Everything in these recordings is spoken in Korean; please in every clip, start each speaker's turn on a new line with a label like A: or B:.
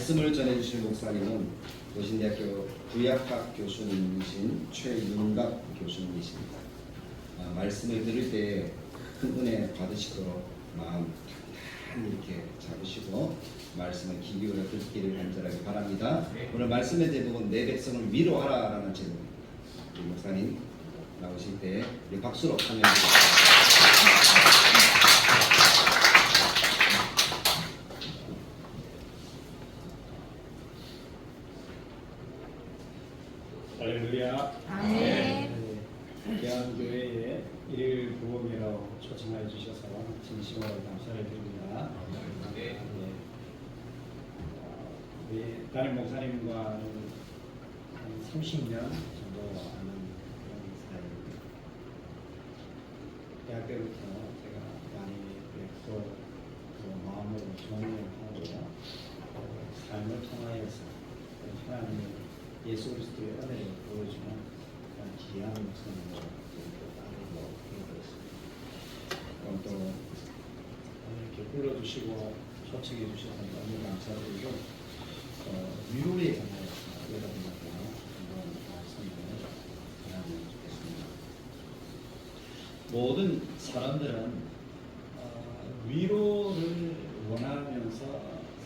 A: 말씀을 전해주실 목사님은 고신대학교 구약학 교수님이신 최윤갑 교수님이십니다. 말씀을 들을 때 큰 은혜 받으시도록 마음 단단히 이렇게 잡으시고 말씀을 귀 기울여 듣기를 간절하게 바랍니다. 오늘 말씀의 제목은 내 백성을 위로하라라는 제목입니다. 우리 목사님 나오실 때 우리 박수로 참여해주십시오.
B: 할렐루야. 아멘. 대한교회의 일일 부흥회로 초청하여 주셔서 진심으로 감사를 드립니다. 네. 우리 담임 목사님과 한 30년 정도 아는 그런 사이입니다. 대학 때부터 제가 많이 뵙고 그 마음으로 존경하고 삶을 통하여서 하나님의 예수 그리스도의 은혜를 보여주는 그런 귀한 목사님으로 따르고 있습니다. 그럼 또 이렇게 불러주시고 초청해 주셔서 너무 감사드리고 위로에 관하여서 여러분들과 한번 말씀을 나누면 좋겠습니다. 모든 사람들은 위로를 원하면서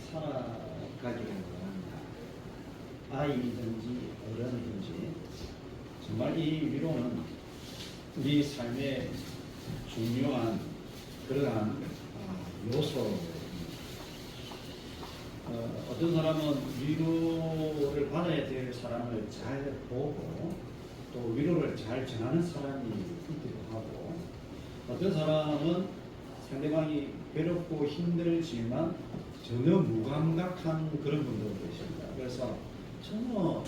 B: 살아가기를 원합니다. 아이든지 어른이든지 정말 이 위로는 우리 삶의 중요한 그러한 요소입니다. 어떤 사람은 위로를 받아야 될 사람을 잘 보고 또 위로를 잘 전하는 사람이 있기도 하고 어떤 사람은 상대방이 괴롭고 힘들지만 전혀 무감각한 그런 분도 계십니다. 그래서 전혀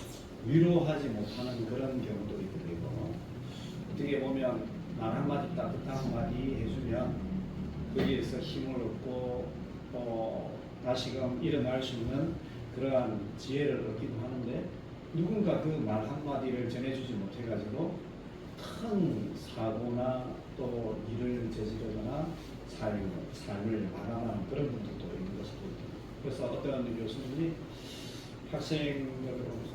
B: 위로하지 못하는 그런 경우도 있고 어떻게 보면 말 한마디 따뜻한 한마디 해주면 거기에서 힘을 얻고 다시금 일어날 수 있는 그러한 지혜를 얻기도 하는데 누군가 그 말 한마디를 전해주지 못해가지고 큰 사고나 또 일을 저지르거나 삶을 마감하는 그런 분들도 있는 것으로 보입니다. 그래서 어떤 교수님이 학생들을 보면서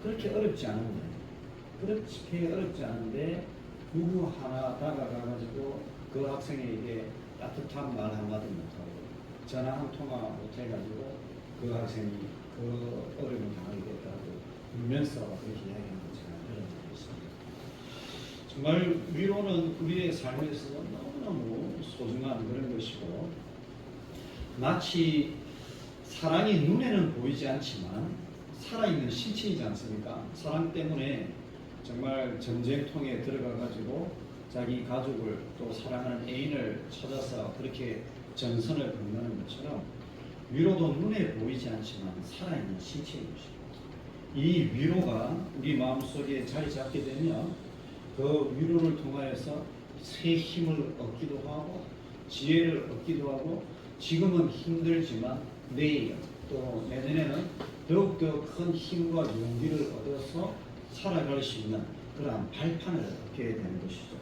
B: 그렇게 어렵지 않은데 누구 하나 다가가가지고 그 학생에게 따뜻한 말 한마디 못하고 전화 한 통화 못해가지고 그 학생이 그 어려움을 당하게 됐다고 울면서 그렇게 이야기하는 걸 제가 들은 적이 있습니다. 정말 위로는 우리의 삶에 있어서 너무너무 소중한 그런 것이고 마치 사랑이 눈에는 보이지 않지만 살아있는 신체이지 않습니까? 사랑 때문에 정말 전쟁통에 들어가가지고 자기 가족을 또 사랑하는 애인을 찾아서 그렇게 전선을 건너는 것처럼 위로도 눈에 보이지 않지만 살아있는 신체인 것입니다. 이 위로가 우리 마음속에 자리 잡게 되면 그 위로를 통하여서 새 힘을 얻기도 하고 지혜를 얻기도 하고 지금은 힘들지만 내일 또 내년에는 더욱더 큰 힘과 용기를 얻어서 살아갈 수 있는 그러한 발판을 얻게 되는 것이죠.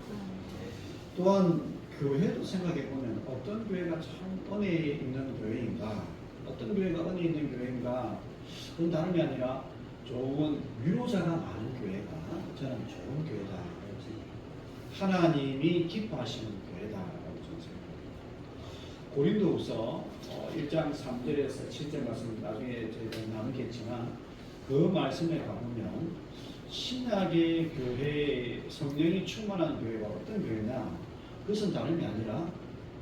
B: 또한 교회도 생각해 보면 어떤 교회가 참 은혜 있는 교회인가, 어떤 교회가 은혜 있는 교회인가, 그건 다름이 아니라 좋은 위로자가 많은 교회가 저는 좋은 교회다. 하나님이 기뻐하시는 교회다라고 저는 생각합니다. 고린도후서 1장 3절에서 7절 말씀 나중에 저희가 나누겠지만 그 말씀에 가보면 신약의 교회, 성령이 충만한 교회가 어떤 교회냐? 그것은 다름이 아니라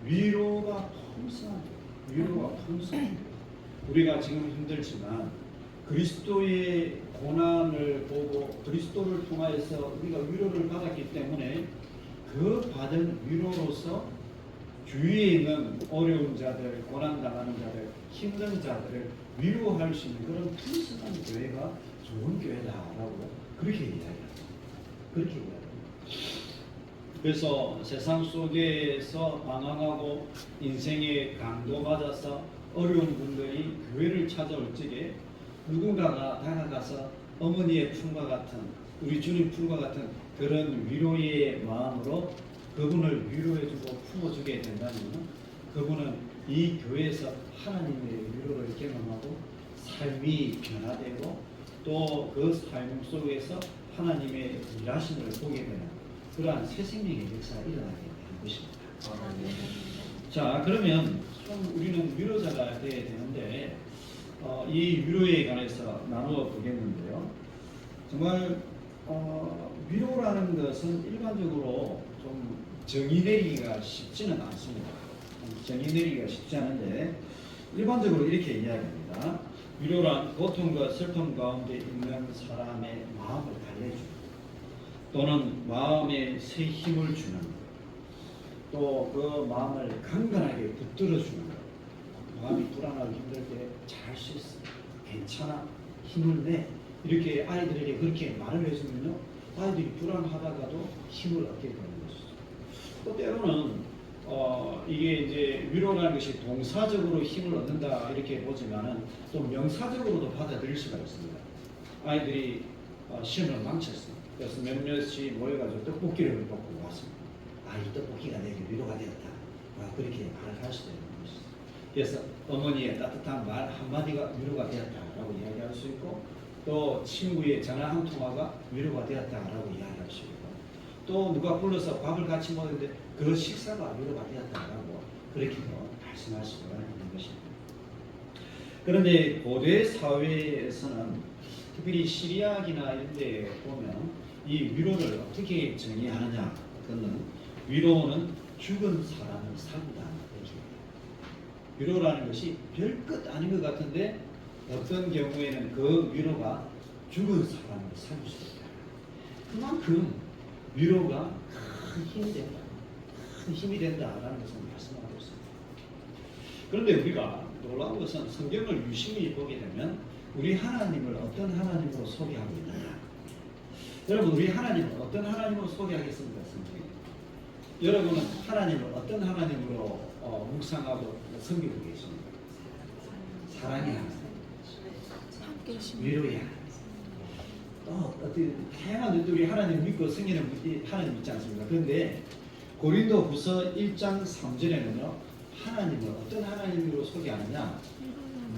B: 위로가 풍성한 교회, 위로가 풍성한 교회. 우리가 지금 힘들지만 그리스도의 고난을 보고 그리스도를 통하여서 우리가 위로를 받았기 때문에 그 받은 위로로서 주위에 있는 어려운 자들, 고난당하는 자들, 힘든 자들을 위로할 수 있는 그런 풍성한 교회가 좋은 교회다라고 그렇게 이야기합니다. 그래서 세상 속에서 방황하고 인생의 강도 맞아서 어려운 분들이 교회를 찾아올 적에 누군가가 다가가서 어머니의 품과 같은 우리 주님 품과 같은 그런 위로의 마음으로 그분을 위로해주고 품어주게 된다면 그분은 이 교회에서 하나님의 위로를 경험하고 삶이 변화되고 또 그 삶 속에서 하나님의 일하심을 보게 되는 그러한 새 생명의 역사가 일어나게 되는 것입니다. 자, 그러면 좀 우리는 위로자가 되어야 되는데 이 위로에 관해서 나누어 보겠는데요. 정말 위로라는 것은 일반적으로 좀 정의 내리기가 쉽지는 않습니다. 정의 내리기가 쉽지 않은데 일반적으로 이렇게 이야기합니다. 위로란 고통과 슬픔 가운데 있는 사람의 마음을 달래주고 또는 마음에 새 힘을 주는 또 그 마음을 강건하게 붙들어주는 것. 마음이 불안하고 힘들 때 잘 수 있어, 괜찮아, 힘을 내, 이렇게 아이들에게 그렇게 말을 해주면요 아이들이 불안하다가도 힘을 얻게 되는 것이죠. 또 때로는 이게 이제 위로라는 것이 동사적으로 힘을 얻는다 이렇게 보지만은 또 명사적으로도 받아들일 수가 있습니다. 아이들이 시험을 망쳤어요. 그래서 몇몇이 모여가지고 떡볶이를 먹고 왔습니다. 이 떡볶이가 내게 위로가 되었다. 그렇게 말을 할 수도 있는 것이죠. 그래서 어머니의 따뜻한 말 한마디가 위로가 되었다라고 이야기할 수 있고 또 친구의 전화 한 통화가 위로가 되었다라고 이야기할 수 있고 또 누가 불러서 밥을 같이 먹었는데 그 식사가 위로가 되었다라고 그렇게도 말씀할 수가 있는 것입니다. 그런데 고대 사회에서는 특별히 시리아기나 이런 데 보면 이 위로를 어떻게 정의하느냐, 그거는 위로는 죽은 사람을 살린다는 얘기예요. 위로라는 것이 별것 아닌 것 같은데 어떤 경우에는 그 위로가 죽은 사람을 살릴 수 있다. 그만큼 위로가 큰 힘이 된다. 큰 힘이 된다라는 것을 말씀하고 있습니다. 그런데 우리가 놀라운 것은 성경을 유심히 보게 되면 우리 하나님을 어떤 하나님으로 소개하고 있느냐. 여러분, 우리 하나님을 어떤 하나님으로 소개하겠습니까? 성경에. 여러분은 하나님을 어떤 하나님으로 묵상하고 섬기고 계십니까? 사랑의 하나님, 위로의 하나님. 또 어떤 다양한 우리 하나님 믿고 승리는 하나님 믿지 않습니까? 그런데 고린도후서 1장 3절에는요 하나님을 어떤 하나님으로 소개하느냐?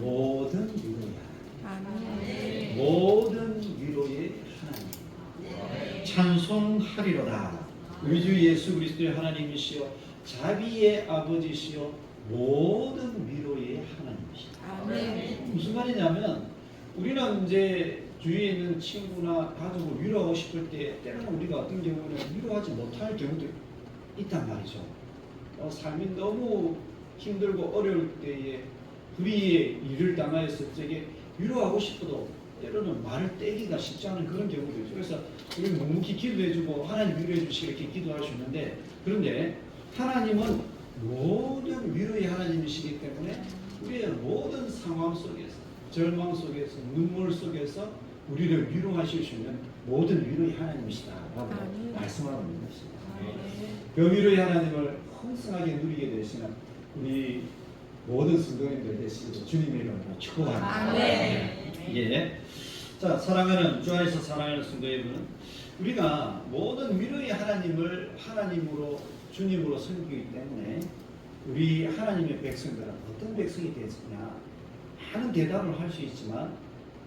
B: 모든 위로의 하나님, 모든 위로의 하나님, 찬송하리로다. 우리 주 예수 그리스도의 하나님이시여 자비의 아버지시여 모든 위로의 하나님이시다. 무슨 말이냐면 우리는 이제 주위에 있는 친구나 가족을 위로하고 싶을 때 때로는 우리가 어떤 경우는 위로하지 못할 경우도 있단 말이죠. 삶이 너무 힘들고 어려울 때에 불의의 일을 당하였을 적에 위로하고 싶어도 때로는 말을 떼기가 쉽지 않은 그런 경우도 있죠. 그래서 우리는 묵묵히 기도해주고 하나님 위로해 주시고 이렇게 기도할 수 있는데 그런데 하나님은 모든 위로의 하나님이시기 때문에 우리의 모든 상황 속에서 절망 속에서 눈물 속에서 우리를 위로하실 수 있는 모든 위로의 하나님이시다라고 말씀하고 있는 것입니다. 그 위로의 하나님을 풍성하게 누리게 되시는 우리 모든 성도님들 되시기를 주님의 이름으로 축복합니다. 예. 자, 사랑하는 주 안에서 사랑하는 성도 여러분, 우리가 모든 위로의 하나님을 하나님으로 주님으로 섬기기 때문에 우리 하나님의 백성들은 어떤 백성이 되었냐 하는 대답을 할 수 있지만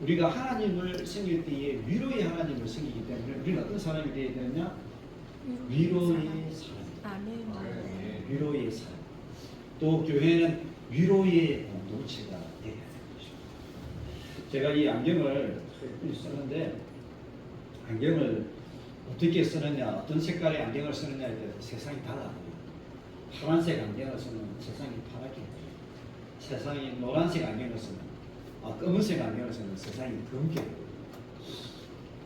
B: 우리가 하나님을 섬길 때에 위로의 하나님을 섬기기 때문에 우리는 어떤 사람이 되어야 되느냐? 위로의 사람. 위로의 사람. 또 교회는 위로의 공동체가 되어야 하는 것입니다. 제가 이 안경을 쓰는데 안경을 어떻게 쓰느냐, 어떤 색깔의 안경을 쓰느냐에 따라서 세상이 달라요. 파란색 안경을 쓰면 세상이 파랗게 보여요. 세상이 노란색 안경을 쓰면 검은색 안경을 쓰면 세상이 검게 보여요.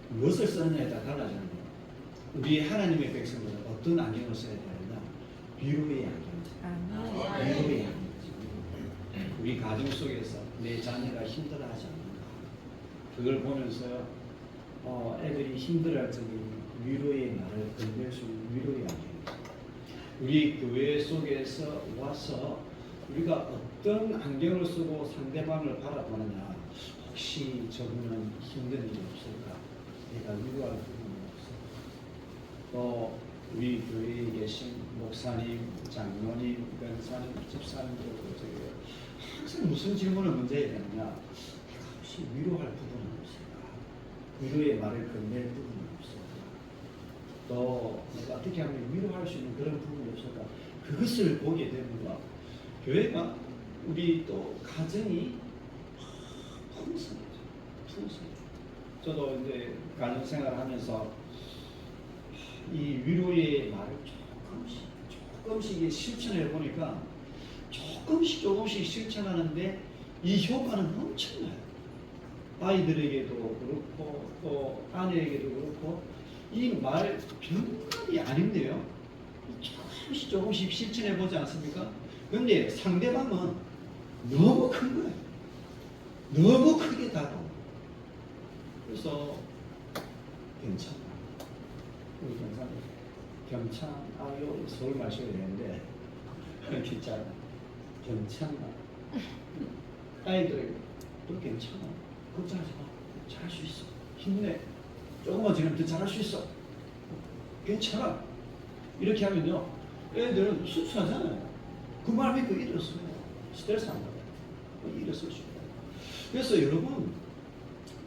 B: 무엇을 쓰느냐에 따라 달라지는데 우리 하나님의 백성들은 어떤 안경을 써야 되느냐? 위로의 안경. 위로의 안경. 우리 가정 속에서 내 자녀가 힘들어하지 않는가. 그걸 보면서 애들이 힘들어할 적에 위로의 말을 건넬 수 있는 위로의 안경. 우리 교회 속에서 와서 우리가 어떤 안경을 쓰고 상대방을 바라보느냐. 혹시 저분은 힘든 일이 없을까? 내가 위로할 부분이 없을까? 또 우리 교회에 계신 목사님, 장로님, 변사님, 집사님들 항상 무슨 질문을 먼저 해야 되느냐? 혹시 위로할 부분은 없을까? 위로의 말을 건넬 부분은 없을까? 또 내가 어떻게 하면 위로할 수 있는 그런 부분이 없을까? 그것을 보게 됩니다. 교회가 우리 또 가정이 풍성해져. 풍성해. 저도 이제 가정생활을 하면서 이 위로의 말을 조금씩 실천해 보니까 조금씩 실천하는데 이 효과는 엄청나요. 아이들에게도 그렇고 또 아내에게도 그렇고 이 말 별말이 아닌데요. 조금씩 실천해 보지 않습니까? 그런데 상대방은 너무 큰 거예요. 너무 크게 다가오. 그래서 괜찮아. 우리 경사님 경찬아요 서울 마셔야 되는데 진짜 괜찮아. 아이들에게 또 괜찮아. 걱정하지 마. 잘할 수 있어. 힘내. 조금만 지금 더 잘할 수 있어. 괜찮아. 이렇게 하면요. 애들은 순수하잖아요. 그 말 믿고 일었어요. 스트레스 안 받아요. 일었을 수 있어요. 그래서 여러분,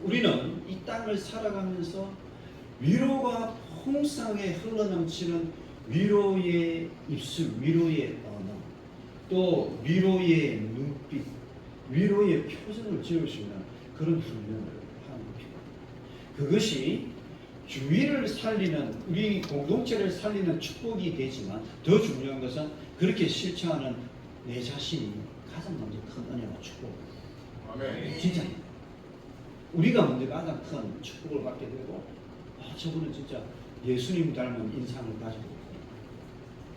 B: 우리는 이 땅을 살아가면서 위로가 풍성하게 흘러넘치는 위로의 입술, 위로의 언어, 또 위로의 눈빛, 위로의 표정을 지을 수 있는 그런 훈련을 하는 필요합니다. 그것이 주위를 살리는, 우리 공동체를 살리는 축복이 되지만 더 중요한 것은 그렇게 실천하는 내 자신이 가장 먼저 큰 은혜와 축복입니다.
C: 아멘.
B: 진짜 우리가 먼저 가장 큰 축복을 받게 되고, 저분은 진짜 예수님 닮은 인상을 가지고 있고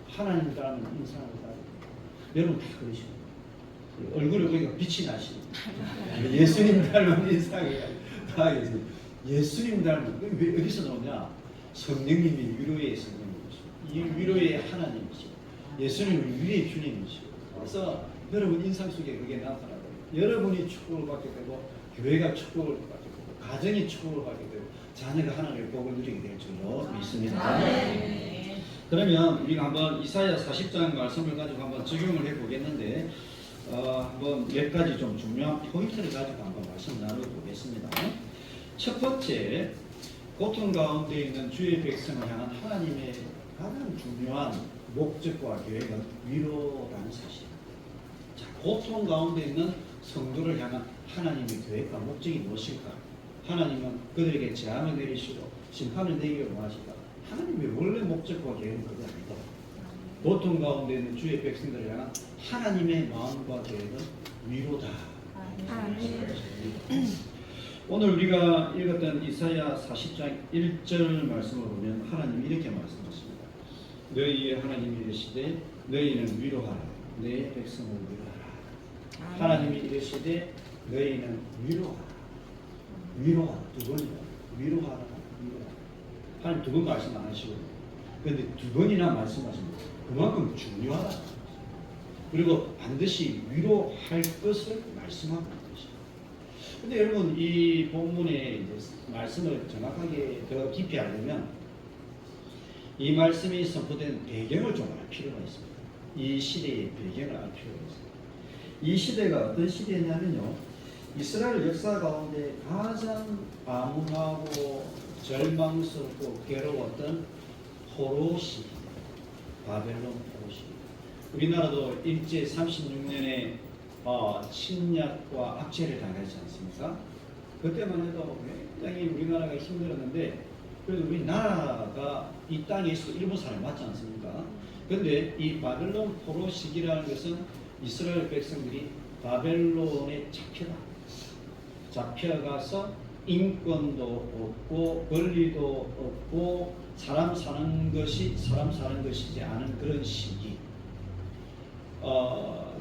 B: 하나님 닮은 인상을 가지고 있고, 여러분 다 그러십니다. 얼굴에 보니까 빛이 나십니다. 예수님 닮은 인상을 가지고 예수님 닮은, 왜 어디서 나오냐? 성령님이 위로의 성령님이시고 이 위로의 하나님이시고 예수님은 위로의 주님이시고, 그래서 여러분 인상 속에 그게 나타나고 여러분이 축복을 받게 되고 교회가 축복을 받게 되고 가정이 축복을 받게 되고 자녀가 하나님의 복을 누리게 될 줄로 믿습니다. 그러면 우리가 한번 이사야 40장 말씀을 가지고 한번 적용을 해보겠는데 한번 몇 가지 좀 중요한 포인트를 가지고 한번 말씀 나눠보겠습니다. 첫 번째, 고통 가운데 있는 주의 백성을 향한 하나님의 가장 중요한 목적과 계획은 위로라는 사실입니다. 자, 고통 가운데 있는 성도를 향한 하나님의 계획과 목적이 무엇일까? 하나님은 그들에게 재앙을 내리시고 심판을 내리려고 하시다. 하나님의 원래 목적과 계획은 그게 아니다. 고통 가운데 있는 주의 백성들을 향한 하나님의 마음과 계획은 위로다. 오늘 우리가 읽었던 이사야 40장 1절 말씀을 보면 하나님이 이렇게 말씀하십니다. 너희의 하나님이 이르시되 너희는 위로하라. 내 백성을 위로하라. 하나님이 이르시되 너희는 위로하라. 위로하라. 두 번이나 위로하라. 위로하라. 하나님 두 번 말씀 안 하시고 그런데 두 번이나 말씀하십니다. 그만큼 중요하다. 그리고 반드시 위로할 것을 말씀하고 있는 것입니다. 근데 여러분 이 본문의 이제 말씀을 정확하게 더 깊이 알려면 이 말씀이 선포된 배경을 좀 알 필요가 있습니다. 이 시대의 배경을 알 필요가 있습니다. 이 시대가 어떤 시대냐면요, 이스라엘 역사 가운데 가장 암울하고 절망스럽고 괴로웠던 포로 시기, 바벨론 포로 시기. 우리나라도 일제 36년에 침략과 압제를 당하지 않습니까? 그때만 해도 굉장히 우리나라가 힘들었는데, 그래도 우리나라가 이 땅에 있어 일본 사람이 맞지 않습니까? 그런데 이 바벨론 포로 시기라는 것은 이스라엘 백성들이 바벨론에 잡혀가서 인권도 없고 권리도 없고 사람 사는 것이지 않은 그런 시기.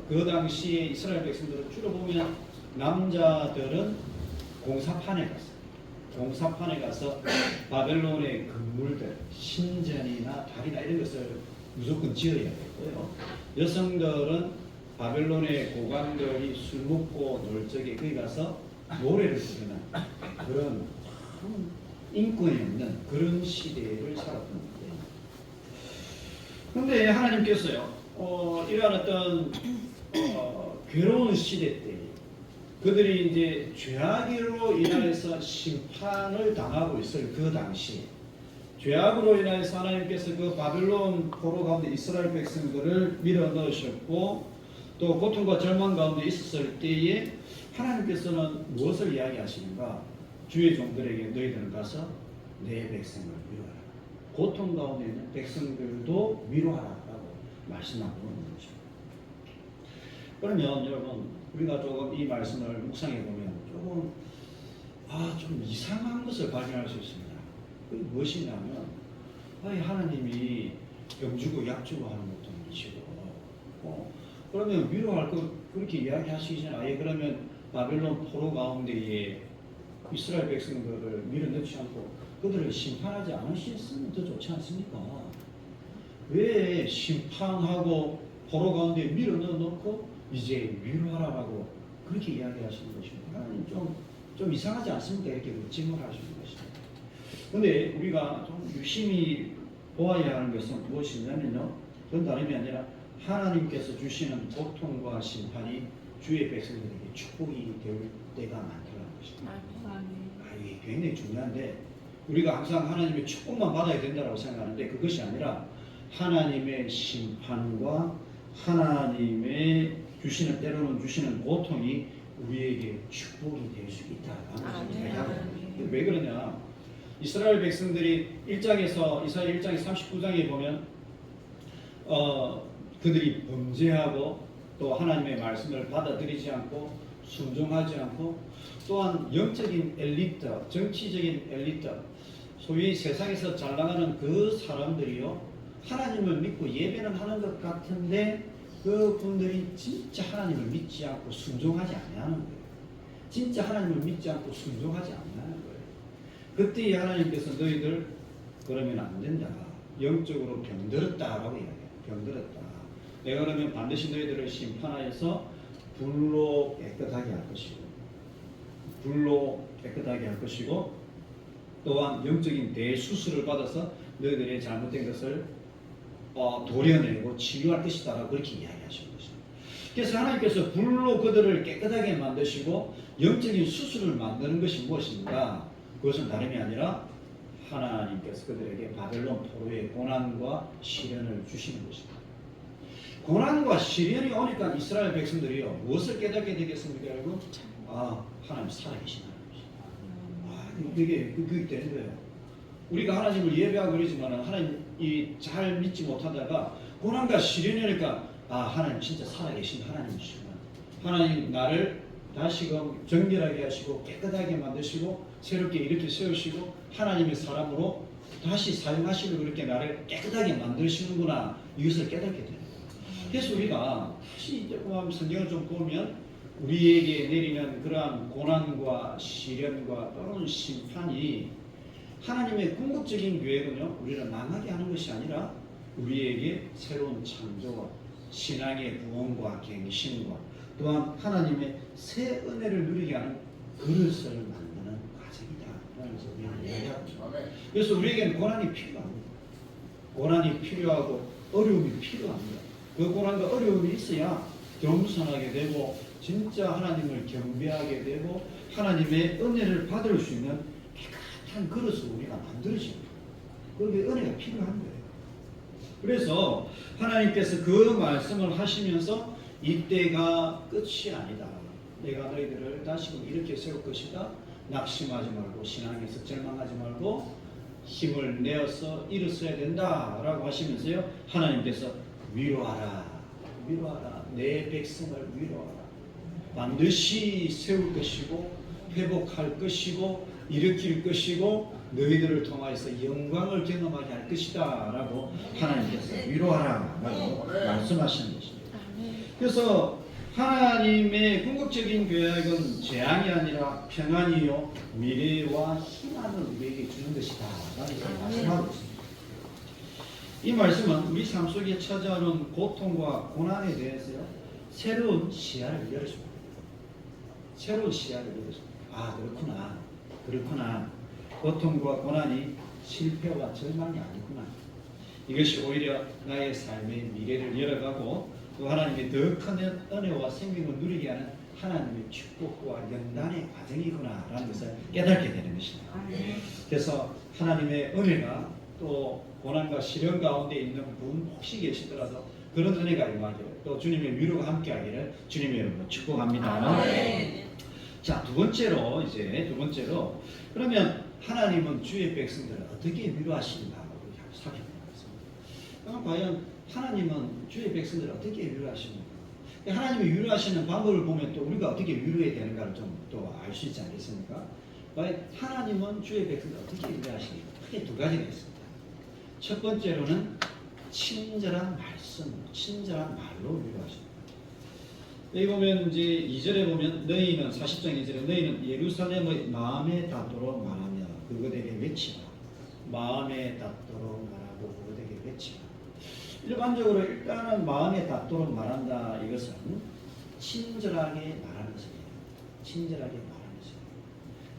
B: 그 당시에 이스라엘 백성들은 주로 보면 남자들은 공사판에 가서 바벨론의 건물들, 신전이나 다리나 이런 것을 무조건 지어야 되고요. 여성들은 바벨론의 고관들이 술 먹고 놀 적에 거기 가서 노래를 부르는 그런 인권이 없는 그런 시대를 살았던 거예요. 그런데 하나님께서요, 이러한 어떤 괴로운 시대 때 그들이 이제 죄악으로 인하여서 심판을 당하고 있을 그 당시, 죄악으로 인하여서 하나님께서 그 바벨론 포로 가운데 이스라엘 백성들을 밀어 넣으셨고 또 고통과 절망 가운데 있었을 때에 하나님께서는 무엇을 이야기하시는가? 주의 종들에게 너희들은 가서 내 백성을 위로하라. 고통 가운데 있는 백성들도 위로하라라고 말씀하고 있는 것입니다. 그러면 여러분 우리가 조금 이 말씀을 묵상해 보면 조금 좀 이상한 것을 발견할 수 있습니다. 그게 무엇이냐면 하나님이 병주고 약주고 하는 것도 아니시고 그러면 위로할 거 그렇게 이야기하시기 전에 아예 그러면 바벨론 포로 가운데에 이스라엘 백성들을 밀어넣지 않고 그들을 심판하지 않으셨으면 더 좋지 않습니까? 왜 심판하고 포로 가운데 밀어넣고 이제 위로하라고 그렇게 이야기하시는 것입니다. 하나님 좀 이상하지 않습니까? 이렇게 의심을 하시는 것입니다. 그런데 우리가 좀 유심히 보아야 하는 것은 무엇이냐면요. 그건 다름이 아니라 하나님께서 주시는 고통과 심판이 주의 백성들에게 축복이 될 때가 많더라는 것입니다. 이게 굉장히 중요한데 우리가 항상 하나님의 축복만 받아야 된다고 생각하는데 그것이 아니라 하나님의 심판과 하나님의 때로는 주시는 고통이 우리에게 축복이 될 수 있다라는 것을 이야기합니다. 왜 그러냐? 이스라엘 백성들이 이사야 1장의 39장에 보면 그들이 범죄하고 또 하나님의 말씀을 받아들이지 않고 순종하지 않고 또한 영적인 엘리트, 정치적인 엘리트, 소위 세상에서 잘 나가는 그 사람들이요 하나님을 믿고 예배는 하는 것 같은데 그 분들이 진짜 하나님을 믿지 않고 순종하지 않는 거예요. 진짜 하나님을 믿지 않고 순종하지 않는 거예요. 그때 하나님께서 너희들 그러면 안 된다. 영적으로 병들었다라고 이야기해요. 병들었다. 내가 그러면 반드시 너희들을 심판하여서 불로 깨끗하게 할 것이고 또한 영적인 대수술을 받아서 너희들의 잘못된 것을 도려내고 치유할 것이다 라고 그렇게 이야기하시는 것입니다. 그래서 하나님께서 불로 그들을 깨끗하게 만드시고 영적인 수술을 만드는 것이 무엇인가? 그것은 다름이 아니라 하나님께서 그들에게 바벨론 포로의 고난과 시련을 주시는 것입니다. 고난과 시련이 오니까 이스라엘 백성들이요 무엇을 깨닫게 되겠습니까, 여러분? 하나님 살아계신 하나님이시다. 그게 되는 거예요. 우리가 하나님을 예배하고 그러지만 하나님이 잘 믿지 못하다가 고난과 시련이 오니까 하나님 진짜 살아계신 하나님이시구나. 하나님 나를 다시금 정결하게 하시고 깨끗하게 만드시고 새롭게 이렇게 세우시고 하나님의 사람으로 다시 사용하시고 그렇게 나를 깨끗하게 만드시는구나. 이것을 깨닫게 됩니다. 그래서 우리가 다시 성경을 좀 보면 우리에게 내리는 그러한 고난과 시련과 또는 심판이 하나님의 궁극적인 계획은요 우리를 망하게 하는 것이 아니라 우리에게 새로운 창조와 신앙의 구원과 갱신과 또한 하나님의 새 은혜를 누리게 하는 그릇을 만드는 과정이다. 그래서 우리는 이야기합니다. 그래서 우리에게는 고난이 필요합니다. 고난이 필요하고 어려움이 필요합니다. 그 고난과 어려움이 있어야 겸손하게 되고 진짜 하나님을 경배하게 되고 하나님의 은혜를 받을 수 있는 깨끗한 그릇을 우리가 만들어집니다. 그게 은혜가 필요한 거예요. 그래서 하나님께서 그 말씀을 하시면서 이때가 끝이 아니다. 내가 너희들을 다시금 이렇게 세울 것이다. 낙심하지 말고 신앙에서 절망하지 말고 힘을 내어서 일어서야 된다라고 하시면서요. 하나님께서 위로하라. 내 백성을 위로하라. 반드시 세울 것이고 회복할 것이고 일으킬 것이고 너희들을 통하여서 영광을 경험하게 할 것이다 라고 하나님께서 위로하라 라고 말씀하시는 것입니다. 그래서 하나님의 궁극적인 계획은 재앙이 아니라 평안이요 미래와 희망을 우리에게 주는 것이다 라고 말씀하고 있습니다. 이 말씀은 우리 삶 속에 찾아오는 고통과 고난에 대해서요 새로운 시야를 열어줍니다. 새로운 시야를 열어줍니다. 그렇구나. 고통과 고난이 실패와 절망이 아니구나. 이것이 오히려 나의 삶의 미래를 열어가고 또 하나님의 더 큰 은혜와 생명을 누리게 하는 하나님의 축복과 연단의 과정이구나라는 것을 깨닫게 되는 것입니다. 그래서 하나님의 은혜가 또 고난과 시련 가운데 있는 분 혹시 계시더라도 그런 은혜가 임하기를 또 주님의 위로가 함께하기를 주님의 이름으로 축복합니다. 자, 두 번째로 그러면 하나님은 주의 백성들을 어떻게 위로하시는가 우리 살펴보겠습니다. 그럼 과연 하나님은 주의 백성들을 어떻게 위로하시는가? 하나님이 위로하시는 방법을 보면 또 우리가 어떻게 위로해야 되는가를 좀 또 알 수 있지 않겠습니까? 과연 하나님은 주의 백성들을 어떻게 위로하시는가? 크게 두 가지가 있습니다. 첫 번째로는 친절한 말씀, 친절한 말로 위로하십니다. 여기 보면 이제 2절에 보면 너희는 40장 2절에 너희는 예루살렘의 마음에 닿도록 말하며 그것에게 외치라. 마음에 닿도록 말하고 그것에게 외치라. 일반적으로 일단은 마음에 닿도록 말한다. 이것은 친절하게 말하는 것이에요. 친절하게 말하는 것이에요.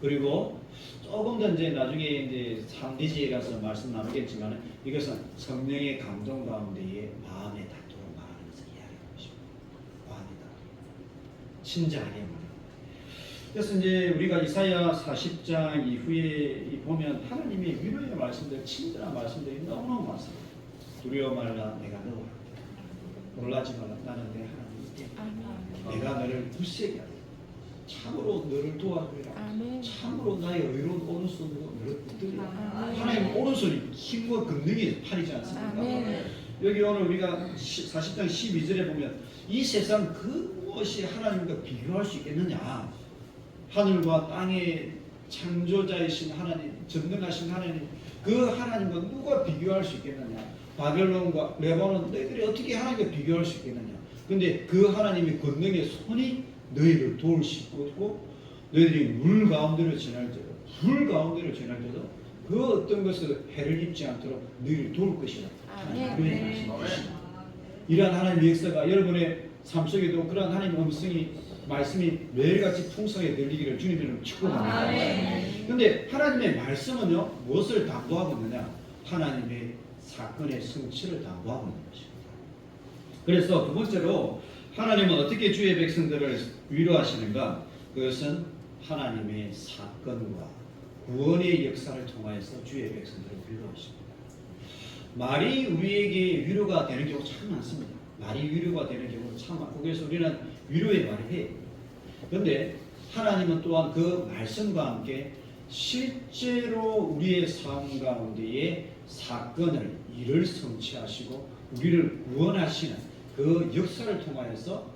B: 그리고 조금 더 이제 나중에 이제 3대지에 가서 말씀 나누겠지만 이것은 성령의 감동 가운데에 마음에 닿도록 말하는 것을 이야기하는 것입니다. 마음에 닿도록 친절하게 말합니다. 그래서 이제 우리가 이사야 40장 이후에 보면 하나님의 위로의 말씀들, 친절한 말씀들이 너무너무 많습니다. 두려워 말라 내가 너와 함께 놀라지 말라 나는 내 하나님이니 내가 너를 굳세게 하리라. 참으로 너를 도와주리라. 참으로 나의 의로운 오른손으로 너를 붙들리라. 하나님 오른손이 힘과 권능이 팔이지 않습니까? 여기 오늘 우리가 40장 12절에 보면 이 세상 그 무엇이 하나님과 비교할 수 있겠느냐. 하늘과 땅의 창조자이신 하나님, 전능하신 하나님, 그 하나님과 누가 비교할 수 있겠느냐. 바벨론과 레바논 너희들이 어떻게 하나님과 비교할 수 있겠느냐. 근데 그 하나님의 권능의 손이 너희를 도울 수 있고 너희들이 물 가운데로 지날지도 불 가운데로 지날지도 그 어떤 것을 해를 입지 않도록 너희를 도울 것이라. 하나님의 말씀이십니다. 이러한 하나님의 역사가 여러분의 삶 속에도 그러한 하나님의 말씀이 매일같이 풍성하게 들리기를 주님을 축복합니다. 그런데 하나님의 말씀은요 무엇을 담보하고 있느냐? 하나님의 사건의 성취를 담보하고 있는 것입니다. 그래서 두 번째로 하나님은 어떻게 주의 백성들을 위로하시는가? 그것은 하나님의 사건과 구원의 역사를 통하여서 주의 백성들을 위로하십니다. 말이 우리에게 위로가 되는 경우 참 많습니다. 말이 위로가 되는 경우 참 많고 그래서 우리는 위로의 말을 해요. 그런데 하나님은 또한 그 말씀과 함께 실제로 우리의 삶 가운데에 사건을 일을 성취하시고 우리를 구원하시는 그 역사를 통하여서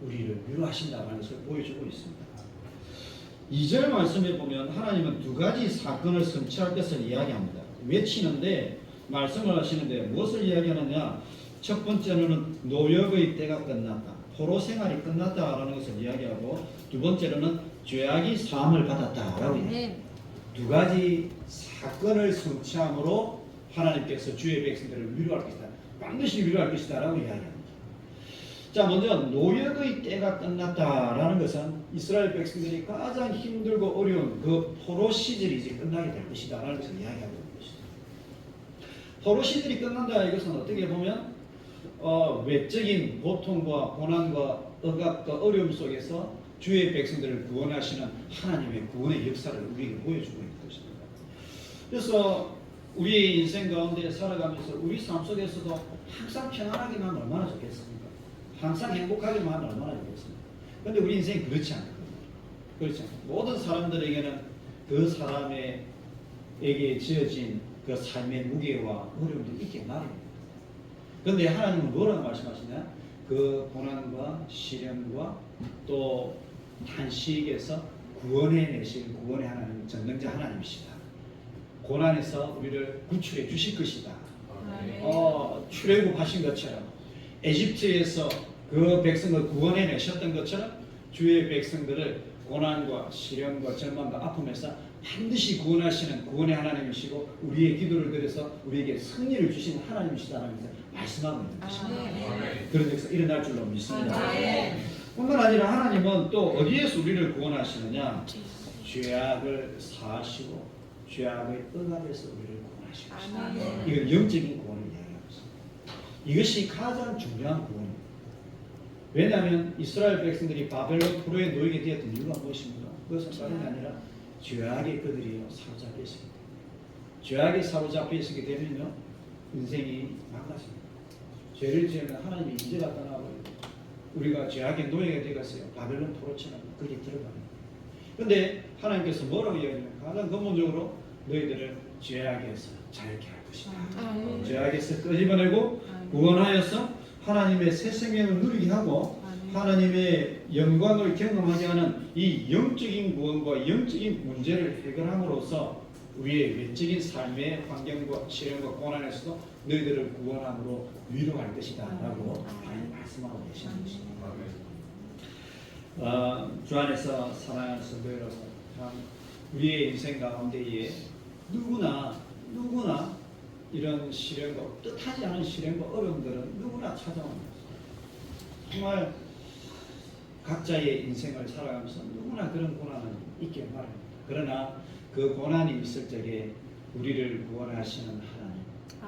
B: 우리를 위로하신다는 것을 보여주고 있습니다. 2절 말씀에 보면 하나님은 두 가지 사건을 성취할 것을 이야기합니다. 외치는데 말씀을 하시는데 무엇을 이야기하느냐? 첫 번째로는 노역의 때가 끝났다. 포로 생활이 끝났다라는 것을 이야기하고 두 번째로는 죄악이 사함을 받았다라고 이야기합니다. 두 가지 사건을 성취함으로 하나님께서 주의 백성들을 위로할 것이다. 반드시 위로할 것이다 라고 이야기합니다. 자, 먼저 노역의 때가 끝났다라는 것은 이스라엘 백성들이 가장 힘들고 어려운 그 포로 시절이 이제 끝나게 될 것이다 라는 것을 이야기하고 있는 것입니다. 포로 시절이 끝난다 이것은 어떻게 보면 외적인 고통과 고난과 억압과 어려움 속에서 주의 백성들을 구원하시는 하나님의 구원의 역사를 우리에게 보여주고 있는 것입니다. 그래서 우리의 인생 가운데 살아가면서 우리 삶 속에서도 항상 평안하기만 하면 얼마나 좋겠습니까? 항상 행복하기만 하면 얼마나 좋겠습니까? 그런데 우리 인생이 그렇지 않거든요. 그렇지 않아요. 모든 사람들에게는 그 사람에게 지어진 그 삶의 무게와 어려움도 있게 마련입니다. 그런데 하나님은 뭐라고 말씀하시냐? 그 고난과 시련과 또 탄식에서 구원해내실 구원의 하나님, 전능자 하나님이시다. 고난에서 우리를 구출해 주실 것이다. 출애굽하신 것처럼 에집트에서 그 백성을 구원해내셨던 것처럼 주의 백성들을 고난과 시련과 절망과 아픔에서 반드시 구원하시는 구원의 하나님이시고 우리의 기도를 들어서 우리에게 승리를 주시는 하나님이시다라는 것을 말씀하고 있는 것입니다. 그런 역사 일어날 줄로 믿습니다. 뿐만 아니라 하나님은 또 어디에서 우리를 구원하시느냐? 죄악을 사하시고 죄악의 억압에서 우리를 구원하시고 있습니다. 이건 영적인 구원을 이야기하고 있습니다. 이것이 가장 중요한 구원입니다. 왜냐하면 이스라엘 백성들이 바벨론 포로에 놓이게 되었던 이유가 무엇입니까? 그것은 다름이 아니라 죄악에 그들이 사로잡혀 있습니다. 죄악에 사로잡혀 있게 되면요 인생이 망가집니다. 죄를 지으면 하나님의 인재가 떠나버리고 우리가 죄악의 노예가 되겠어요. 바벨론 포로처럼 거기 들어갑니다. 그런데 하나님께서 뭐라고 이야기하냐면 가장 근본적으로 너희들을 죄악에서 자유케 할 것이다. 죄악에서 끄집어내고 구원하여서 하나님의 새 생명을 누리게 하고 하나님의 영광을 경험하게 하는 이 영적인 구원과 영적인 문제를 해결함으로써 우리의 외적인 삶의 환경과 시련과 고난에서도 너희들을 구원함으로 위로할 것이다 라고 많이 말씀하고 계시는 것입니다. 주 안에서 사랑하는 성도 여러분, 우리의 인생 가운데에 누구나 이런 시련과 뜻하지 않은 시련과 어려움들은 누구나 찾아옵니다. 정말 각자의 인생을 살아가면서 누구나 그런 고난은 있게 마련입니다. 그러나 그 고난이 있을 적에 우리를 구원하시는 하나님,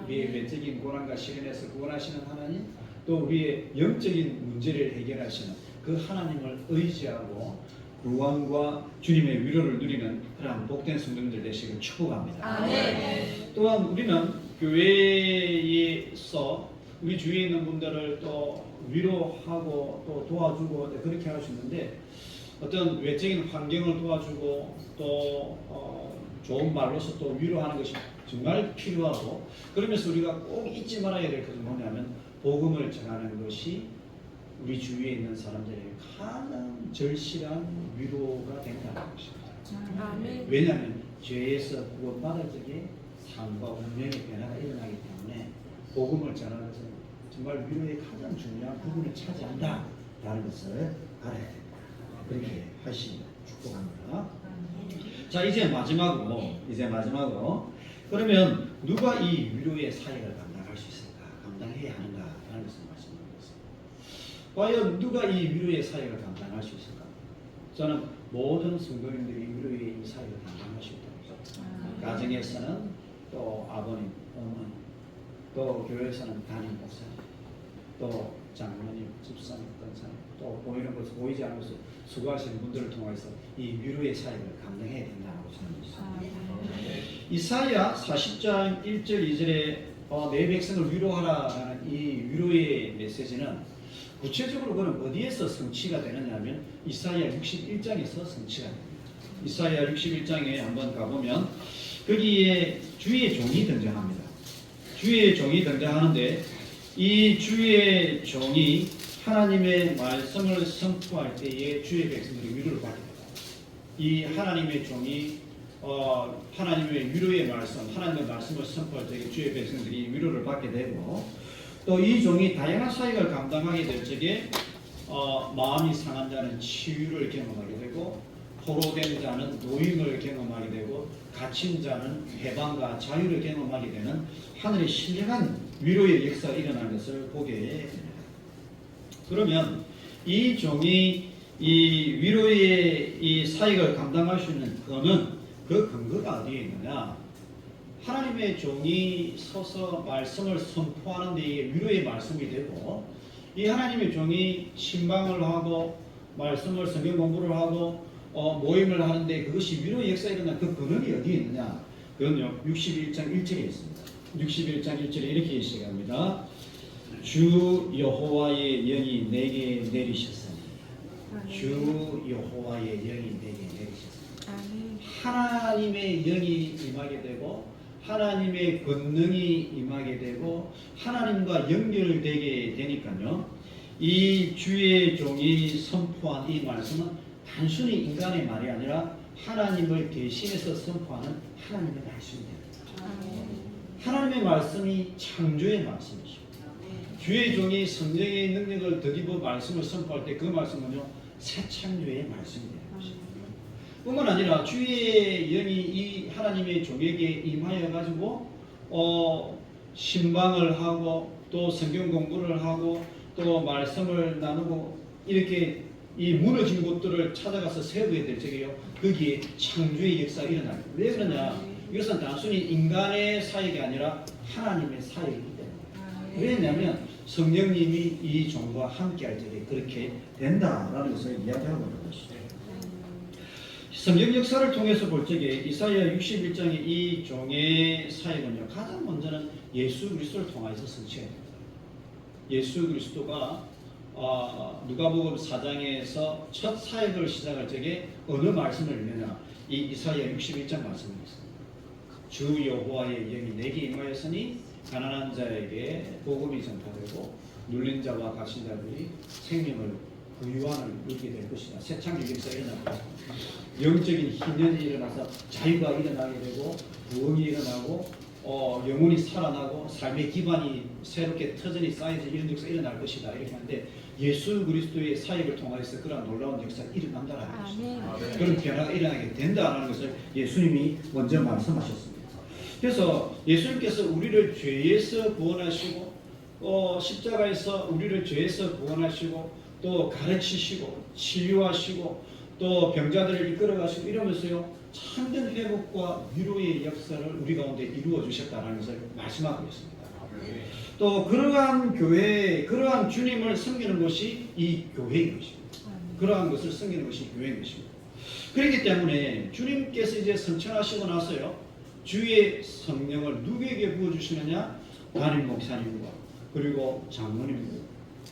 B: 우리의 외적인 고난과 시련에서 구원하시는 하나님, 또 우리의 영적인 문제를 해결하시는 그 하나님을 의지하고 구원과 주님의 위로를 누리는 그런 복된 성도님들 되시길 축복합니다. 아멘. 또한 우리는 교회에서 우리 주위에 있는 분들을 또 위로하고 또 도와주고 그렇게 할 수 있는데 어떤 외적인 환경을 도와주고 또 좋은 말로서 또 위로하는 것이 정말 필요하고, 그러면서 우리가 꼭 잊지 말아야 될 것은 뭐냐면 복음을 전하는 것이 우리 주위에 있는 사람들에게 가장 절실한 위로가 된다는 것입니다.
C: 아멘.
B: 왜냐하면 죄에서 구원받을 적에 삶과 운명의 변화가 일어나기 때문에 복음을 전하는 것은 정말 위로의 가장 중요한 부분을 차지한다라는 것을 알아야 됩니다. 그렇게 하시니 축복합니다. 자, 이제 마지막으로 그러면 누가 이 위로의 사역을 감당할 수 있을까? 감당해야 하는가라는 것을 말씀드리겠습니다. 과연 누가 이 위로의 사역을 감당할 수 있을까? 저는 모든 성도님들이 위로의 이 사역을 감당할 수 있다고 생각합니다. 가정에서는 또 아버님, 어머니, 또 교회에서는 담임 목사님, 또 장로님, 집사님, 권사님, 또 보이는 것을 보이지 않는 것을 수고하시는 분들을 통해서 이 위로의 사역을 감당해야 된다고 생각합니다. 이사야 40장 1절 2절에 내 백성을 위로하라라는 이 위로의 메시지는 구체적으로 그는 어디에서 성취가 되느냐면 이사야 61장에서 성취가 됩니다. 이사야 61장에 한번 가보면 거기에 주의 종이 등장합니다. 주의 종이 등장하는데 이 주의 종이 하나님의 말씀을 선포할 때에 주의 백성들이 위로를 받게 됩니다. 이 하나님의 종이 하나님의 위로의 말씀, 하나님의 말씀을 선포할 때에 주의 백성들이 위로를 받게 되고, 또 이 종이 다양한 사역을 감당하게 될 적에 마음이 상한 자는 치유를 경험하게 되고, 포로된 자는 노임을 경험하게 되고, 갇힌 자는 해방과 자유를 경험하게 되는 하늘의 신령한 위로의 역사가 일어나는 것을 보게 됩니다. 그러면 이 종이 이 위로의 이 사역을 감당할 수 있는 그 근거가 어디에 있느냐? 하나님의 종이 서서 말씀을 선포하는 데에 위로의 말씀이 되고, 이 하나님의 종이 신방을 하고 말씀을 성경 공부를 하고 모임을 하는데 그것이 위로의 역사에 일어난 그 근원이 어디에 있느냐? 그건요 61장 1절에 있습니다. 61장 1절에 이렇게 시작합니다. 주 여호와의 영이 내게 내리셨으니, 주 여호와의 영이 내게 내리셨으니, 하나님의 영이 임하게 되고 하나님의 권능이 임하게 되고 하나님과 연결되게 되니까요, 이 주의 종이 선포한 이 말씀은 단순히 인간의 말이 아니라 하나님을 대신해서 선포하는 하나님의 말씀입니다. 하나님의 말씀이 창조의 말씀이죠. 주의 종이 성령의 능력을 덧입어 말씀을 선포할 때 그 말씀은요 새 창조의 말씀이 되는 것입니다. 뿐만 아니라 주의 영이 이 하나님의 종에게 임하여 가지고 신방을 하고 또 성경 공부를 하고 또 말씀을 나누고 이렇게 이 무너진 곳들을 찾아가서 세우게 될 적에요 거기에 창조의 역사가 일어나요. 왜 그러냐? 이것은 단순히 인간의 사역이 아니라 하나님의 사역이기 때문에. 왜냐하면 성령님이 이 종과 함께할 적에 그렇게 된다라는 것을 이야기하고 있는 것이죠. 성경 역사를 통해서 볼 적에 이사야 61장의 이 종의 사역은요, 가장 먼저는 예수 그리스도를 통해서 성취가 됩니다. 예수 그리스도가 누가복음 4장에서 첫 사역을 시작할 적에 어느 말씀을 읽느냐, 이 이사야 61장 말씀이 있습니다. 주 여호와의 영이 내게 임하였으니 가난한 자에게 복음이 전파되고 눌린 자와 갇힌 자들이 생명을 구유한을 누리게 될 것이다. 새 창조 역사가 일어날 것이다. 영적인 희년이 일어나서 자유가 일어나게 되고 부흥이 일어나고 영혼이 살아나고 삶의 기반이 새롭게 터전이 쌓여서 이런 역사가 일어날 것이다. 이렇게 하는데 예수 그리스도의 사역을 통해서 그런 놀라운 역사가 일어난다라는 것입니다. 그런 변화가 일어나게 된다는 것을 예수님이 먼저 말씀하셨습니다. 그래서 예수님께서 우리를 죄에서 구원하시고 십자가에서 우리를 죄에서 구원하시고 또 가르치시고 치유하시고 또 병자들을 이끌어가시고 이러면서요, 참된 회복과 위로의 역사를 우리 가운데 이루어 주셨다는 것을 말씀하고 있습니다. 또 그러한 교회, 그러한 주님을 섬기는 것이 이 교회인 것입니다. 그러한 것을 섬기는 것이 교회인 것입니다. 그렇기 때문에 주님께서 이제 성천하시고 나서요, 주의 성령을 누구에게 부어주시느냐? 담임 목사님과 그리고 장로님과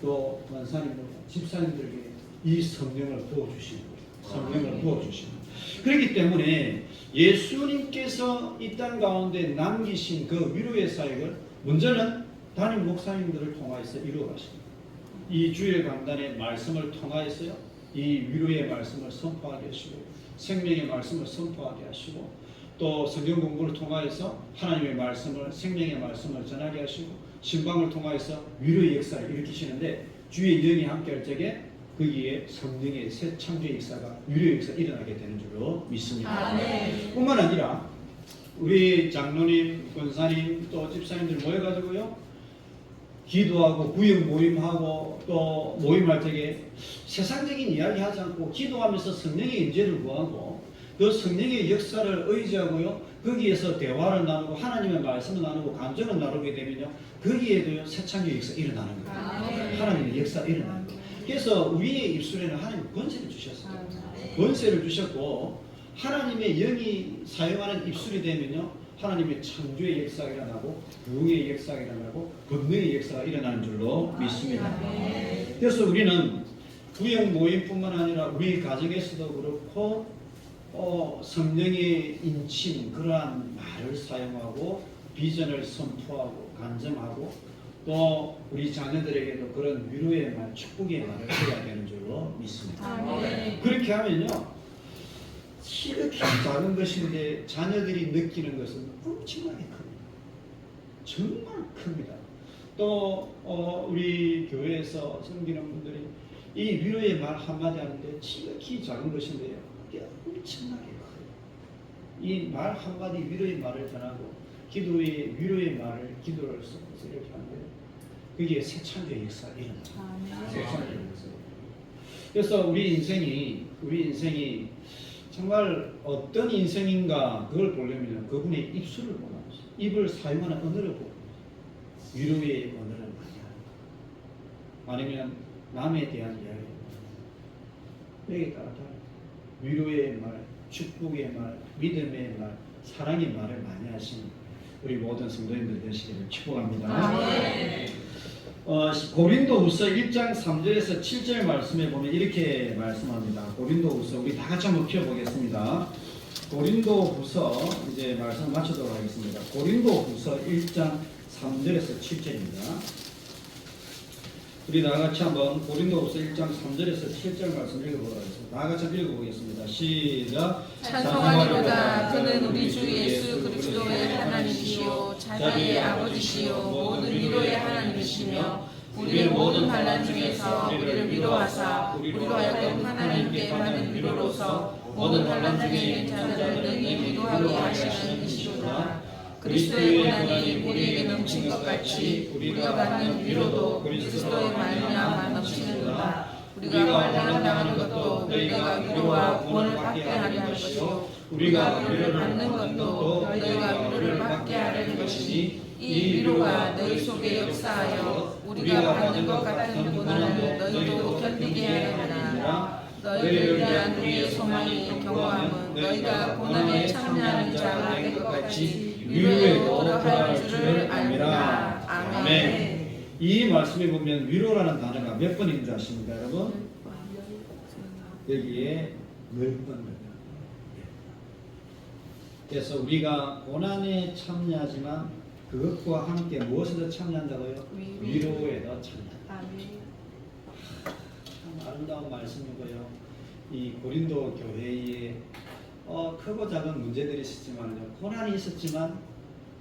B: 또 권사님과 집사님들에게 이 성령을 부어주시는 거예요. 성령을 부어주시는 거예요. 그렇기 때문에 예수님께서 이 땅 가운데 남기신 그 위로의 사역을 먼저는 담임 목사님들을 통하여서 이루어 가십니다. 이 주일 강단의 말씀을 통하여서요, 이 위로의 말씀을 선포하게 하시고 생명의 말씀을 선포하게 하시고 또 성경 공부를 통하여서 하나님의 말씀을, 생명의 말씀을 전하게 하시고 신방을 통하여서 위로의 역사를 일으키시는데 주의 영이 함께할 적에 거기에 성령의 새 창조의 역사가, 위로의 역사가 일어나게 되는 줄로 믿습니다. 뿐만 아니라 우리 장로님, 권사님, 또 집사님들 모여가지고요, 기도하고 구역 모임하고 또 모임할 적에 세상적인 이야기 하지 않고 기도하면서 성령의 인재를 구하고 그 성령의 역사를 의지하고요, 거기에서 대화를 나누고 하나님의 말씀을 나누고 감정을 나누게 되면요, 거기에도요 새 창조의 역사가 일어나는 거예요. 하나님의 역사가 일어나는 거예요. 그래서 우리의 입술에는 하나님 권세를 주셨어요. 권세를 주셨고 하나님의 영이 사용하는 입술이 되면요, 하나님의 창조의 역사가 일어나고 부흥의 역사가 일어나고 권능의 역사가 일어나는 줄로 믿습니다. 그래서 우리는 구역 모임뿐만 아니라 우리 가정에서도 그렇고 성령의 인침, 그러한 말을 사용하고 비전을 선포하고 간증하고 또 우리 자녀들에게도 그런 위로의 말, 축복의 말을 해야 되는 줄로 믿습니다. 그렇게 하면요, 이렇게 작은 것인데 자녀들이 느끼는 것은 엄청나게 큽니다. 정말 큽니다. 또 우리 교회에서 섬기는 분들이 이 위로의 말 한마디 하는데 지극히 작은 것인데요, 이게 엄청나게 커요. 이 말 한마디 위로의 말을 전하고 기도의 위로의 말을 기도를 섞어서 이렇게 하는데 그게 새 창조의 역사가 일어납니다. 새 창조의 역사. 그래서 우리 인생이 정말 어떤 인생인가 그걸 보려면 그분의 입술을 보는 것이죠. 입을 사용하는 언어를 보는 것이죠. 위로의 언어를 많이 하는 것, 아니면 남에 대한 이야기, 여기에 따라 다르죠. 위로의 말, 축복의 말, 믿음의 말, 사랑의 말을 많이 하시는 우리 모든 성도님들 되시기를 축복합니다. 고린도후서 1장 3절에서 7절 말씀에 보면 이렇게 말씀합니다. 고린도후서 우리 다 같이 한번 펴보겠습니다. 고린도후서 이제 말씀 마치도록 하겠습니다. 고린도후서 1장 3절에서 7절입니다. 우리 다 같이 한번 고린도후서 1장 3절에서 7절 말씀 읽어보도록 하겠습니다. 다 같이 읽어보겠습니다. 시작.
C: 찬송하리로다. 그는 우리 주 예수 그리스도의 하나님이시요 자비의 아버지시요 모든 위로의 하나님이시며 우리의 모든 반란 중에서 우리를 위로하사 우리로 하여금 하나님께 받는 위로로서 모든 반란 중에 있는 자들을 능히 위로하게 하시는 이시로다. 그리스도의 고난이 우리에게 넘친 것 같이 우리가 받는 위로도 그리스도의 말미암아 넘치는도다. 우리가 환난을 당하는 것도 너희가 위로와 구원을 받게 하려 할 것이요 우리가 위로를 받는 것도 너희가 위로를 받게 하려는 것이니 이 위로가 너희 속에 역사하여 우리가 받는 것 같은 고난을 너희도 견디게 하느니라. 너희를 위한 우리의 소망이 경고함은 너희가 고난에 참여하는 자가 될 것 같이 위로에 도달할 줄을 압니다. 아멘.
B: 이 말씀에 보면 위로라는 단어가 몇 번인 줄 아십니까, 여러분? 여기에 10번입니다. 그래서 우리가 고난에 참여하지만 그것과 함께 무엇에도 참여한다고요? 위로에도 참여한다. 참 아름다운 말씀이고요. 이 고린도 교회에 크고 작은 문제들이 있었지만 고난이 있었지만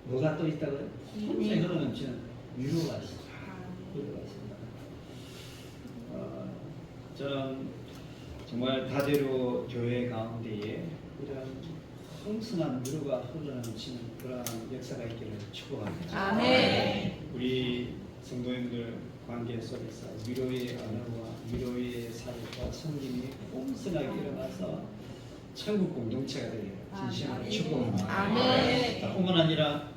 B: 뭐가 또 있다고요? 풍성히 흘러넘치는 위로가 있습니다. 위로가 있습니다. 저는 정말 다대로 교회 가운데에 이런 풍성한 위로가 흘러넘치는 그러한 역사가 있기를 축복합니다.
C: 아멘.
B: 우리 성도님들 관계 속에서 위로의 언어와 위로의 사역과 섬김이 풍성하게 일어나서 천국 공동체가 되기를 진심으로 축복합니다.
C: 아멘.
B: 뿐만 아니라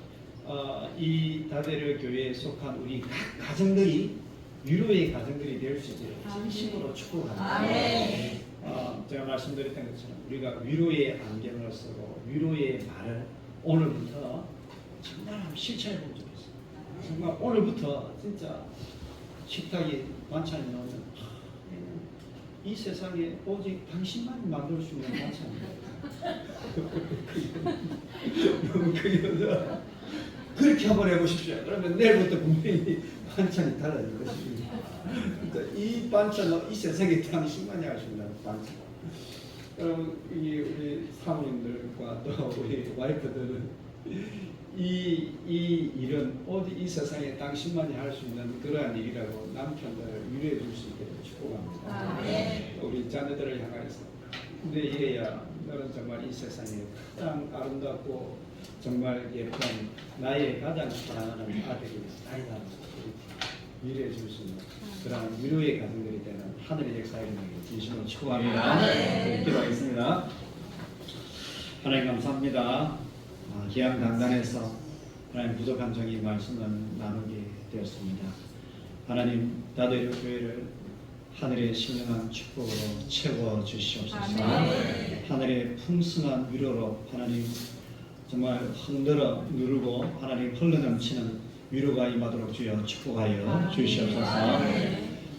B: 이 다대로 교회에 속한 우리 각 가정들이 위로의 가정들이 될 수 있기를 진심으로 축복합니다.
C: 아멘.
B: 제가 말씀드렸던 것처럼 우리가 위로의 안경을 쓰고 위로의 말을 오늘부터 정말 한번 실천해 보면 좋겠어요. 정말 오늘부터 진짜 식탁에 반찬이 나오면 이 세상에 오직 당신만 만들 수 있는 반찬이에요. 너무 크게 그렇게 한번 해보십시오. 그러면 내일부터 분명히 반찬이 달라질 것입니다. 그러니까 이 반찬은 이 세상에 당신만이 할 수 있는 반찬. 여러분, 우리 사모님들과 또 우리 와이프들은 이 일은 오직 이 세상에 당신만이 할 수 있는 그러한 일이라고 남편들을 위로해 줄 수 있게 축복합니다. 우리 자녀들을 향하여서 근데 이래야 너는 정말 이 세상에 가장 아름답고 정말 예쁜 나의 가장 사랑하는 아들이 아이다. 위로해 줄 수 있는 그런 위로의 가정들이 되는 하늘의 역사에 진심으로 축복합니다. 기도하겠습니다. 하나님 감사합니다. 기양 단단해서 하나님 부족한 종이 말씀을 나누게 되었습니다. 하나님 다대로 교회를 하늘의 신령한 축복으로 채워 주시옵소서. 하늘의 풍성한 위로로 하나님 정말 흔들어 누르고 하나님 흘러넘치는 위로가 임하도록 주여 축복하여 주시옵소서.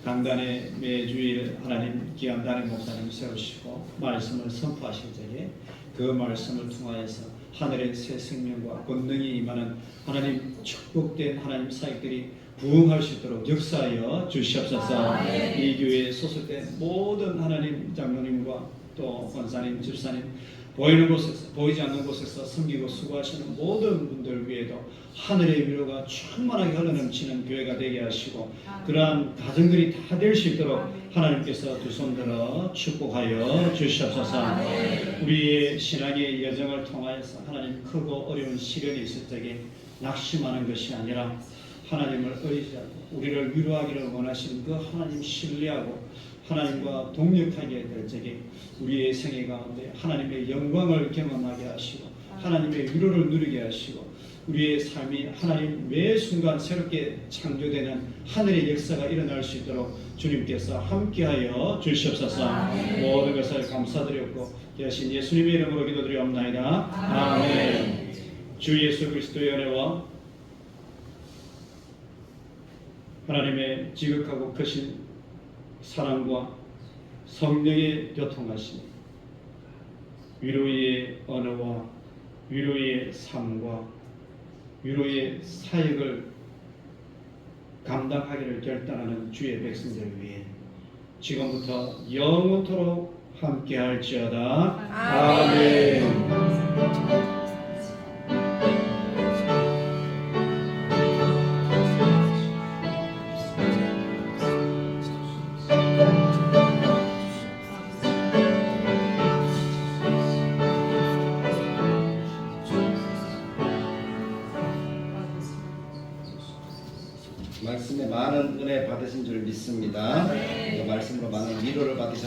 B: 강단의 매주일 하나님 기암단의 목사님 세우시고 말씀을 선포하실 적에 그 말씀을 통하여서 하늘의 새 생명과 권능이 임하는 하나님 축복된 하나님 사역들이 부흥할 수 있도록 역사하여 주시옵소서. 이 교회에 소속된 모든 하나님 장로님과 또 권사님, 집사님 보이는 곳에서 보이지 않는 곳에서 섬기고 수고하시는 모든 분들 위에도 하늘의 위로가 충만하게 흘러넘치는 교회가 되게 하시고 그러한 가정들이 다 될 수 있도록 하나님께서 두 손 들어 축복하여 주시옵소서. 우리의 신앙의 여정을 통하여서 하나님 크고 어려운 시련이 있을 적에 낙심하는 것이 아니라 하나님을 의지하고 우리를 위로하기를 원하시는 그 하나님 신뢰하고 하나님과 동력하게 될 적에 우리의 생애 가운데 하나님의 영광을 경험하게 하시고 하나님의 위로를 누리게 하시고 우리의 삶이 하나님 매 순간 새롭게 창조되는 하늘의 역사가 일어날 수 있도록 주님께서 함께하여 주시옵소서. 모든 것을 감사드렸고 대신 예수님의 이름으로 기도드리옵나이다. 아멘. 주 예수 그리스도의 은혜와 하나님의 지극하고 크신 사랑과 성령의 교통하심, 위로의 언어와 위로의 삶과 위로의 사역을 감당하기를 결단하는 주의 백성들을 위해 지금부터 영원토록 함께할지어다. 아멘.
A: 말씀에 많은 은혜 받으신 줄 믿습니다. 그 말씀으로 많은 위로를 받으셨